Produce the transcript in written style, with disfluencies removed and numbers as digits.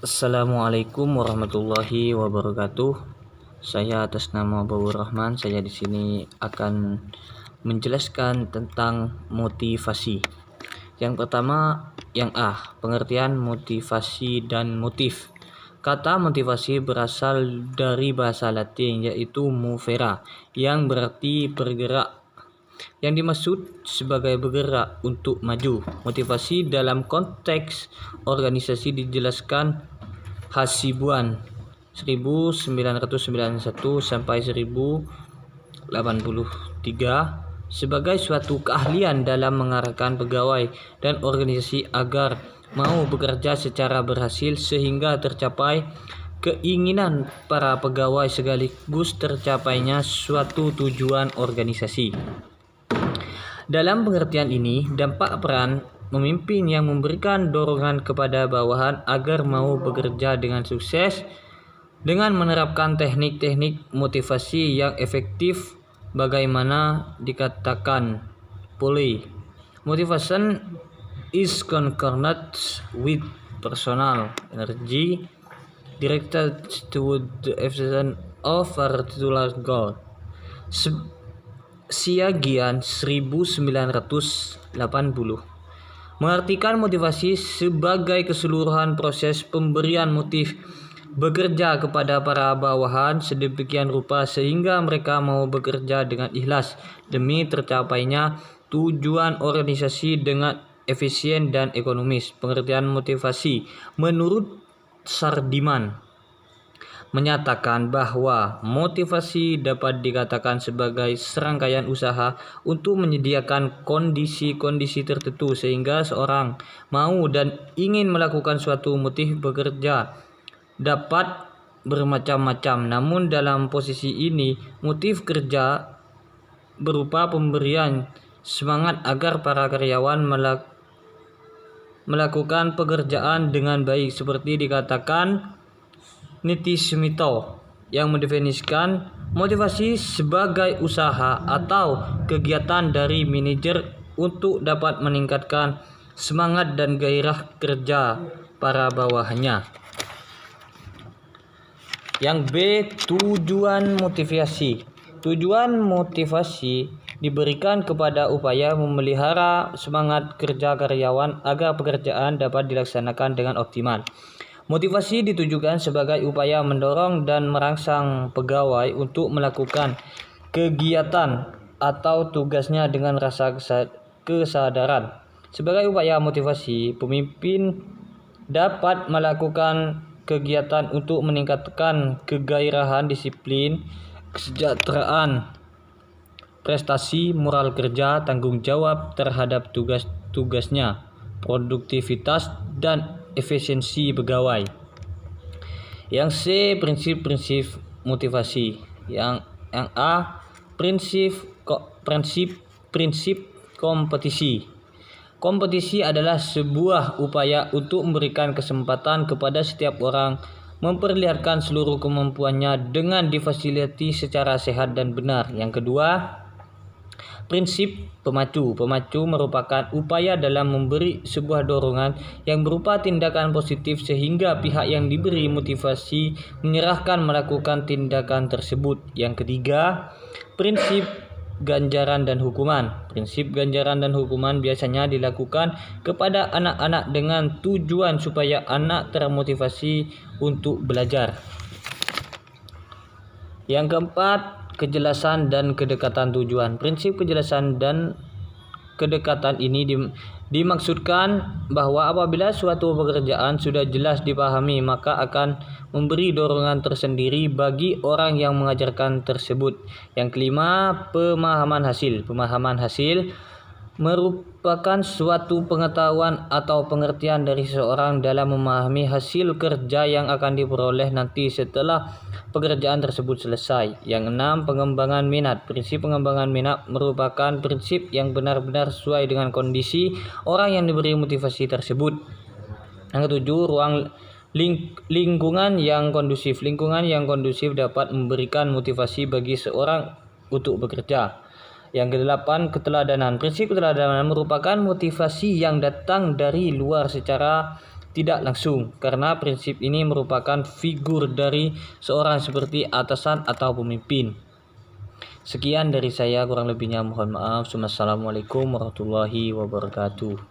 Assalamualaikum warahmatullahi wabarakatuh. Saya atas nama Baur Rahman, saya di sini akan menjelaskan tentang motivasi. Yang pertama, yang A, pengertian motivasi dan motif. Kata motivasi berasal dari bahasa Latin yaitu movere yang berarti bergerak. Yang dimaksud sebagai bergerak untuk maju. Motivasi dalam konteks organisasi dijelaskan Hasibuan 1991 sampai 1083 sebagai suatu keahlian dalam mengarahkan pegawai dan organisasi agar mau bekerja secara berhasil sehingga tercapai keinginan para pegawai sekaligus tercapainya suatu tujuan organisasi. Dalam pengertian ini, dampak peran memimpin yang memberikan dorongan kepada bawahan agar mau bekerja dengan sukses dengan menerapkan teknik-teknik motivasi yang efektif bagaimana dikatakan Polly. Motivation is concerned with personal energy directed toward the achievement of a particular goal. Siagian 1980 mengartikan motivasi sebagai keseluruhan proses pemberian motif bekerja kepada para bawahan sedemikian rupa sehingga mereka mau bekerja dengan ikhlas demi tercapainya tujuan organisasi dengan efisien dan ekonomis. Pengertian motivasi menurut Sardiman menyatakan bahwa motivasi dapat dikatakan sebagai serangkaian usaha untuk menyediakan kondisi-kondisi tertentu sehingga seorang mau dan ingin melakukan suatu motif bekerja dapat bermacam-macam. Namun dalam posisi ini motif kerja berupa pemberian semangat agar para karyawan melakukan pekerjaan dengan baik seperti dikatakan Niti Smito yang mendefinisikan motivasi sebagai usaha atau kegiatan dari manajer untuk dapat meningkatkan semangat dan gairah kerja para bawahannya. Yang B, tujuan motivasi. Tujuan motivasi diberikan kepada upaya memelihara semangat kerja karyawan agar pekerjaan dapat dilaksanakan dengan optimal. Motivasi ditujukan sebagai upaya mendorong dan merangsang pegawai untuk melakukan kegiatan atau tugasnya dengan rasa kesadaran. Sebagai upaya motivasi, pemimpin dapat melakukan kegiatan untuk meningkatkan kegairahan, disiplin, kesejahteraan, prestasi, moral kerja, tanggung jawab terhadap tugas-tugasnya, produktivitas, dan efisiensi pegawai. Yang C, prinsip-prinsip motivasi. Yang A, prinsip kompetisi. Kompetisi adalah sebuah upaya untuk memberikan kesempatan kepada setiap orang memperlihatkan seluruh kemampuannya dengan difasilitasi secara sehat dan benar. Yang kedua, prinsip pemacu. Pemacu merupakan upaya dalam memberi sebuah dorongan yang berupa tindakan positif sehingga pihak yang diberi motivasi menyerahkan melakukan tindakan tersebut. Yang ketiga, prinsip ganjaran dan hukuman. Prinsip ganjaran dan hukuman biasanya dilakukan kepada anak-anak dengan tujuan supaya anak termotivasi untuk belajar. Yang keempat, kejelasan dan kedekatan tujuan. Prinsip kejelasan dan kedekatan ini dimaksudkan bahwa apabila suatu pekerjaan sudah jelas dipahami maka akan memberi dorongan tersendiri bagi orang yang mengajarkan tersebut. Yang kelima, pemahaman hasil. Pemahaman hasil merupakan suatu pengetahuan atau pengertian dari seseorang dalam memahami hasil kerja yang akan diperoleh nanti setelah pekerjaan tersebut selesai. Yang enam, pengembangan minat. Prinsip pengembangan minat merupakan prinsip yang benar-benar sesuai dengan kondisi orang yang diberi motivasi tersebut. Yang ketujuh, lingkungan yang kondusif. Lingkungan yang kondusif dapat memberikan motivasi bagi seorang untuk bekerja. Yang kedelapan, keteladanan. Prinsip keteladanan merupakan motivasi yang datang dari luar secara tidak langsung, karena prinsip ini merupakan figur dari seorang seperti atasan atau pemimpin. Sekian dari saya, kurang lebihnya mohon maaf. Wassalamualaikum warahmatullahi wabarakatuh.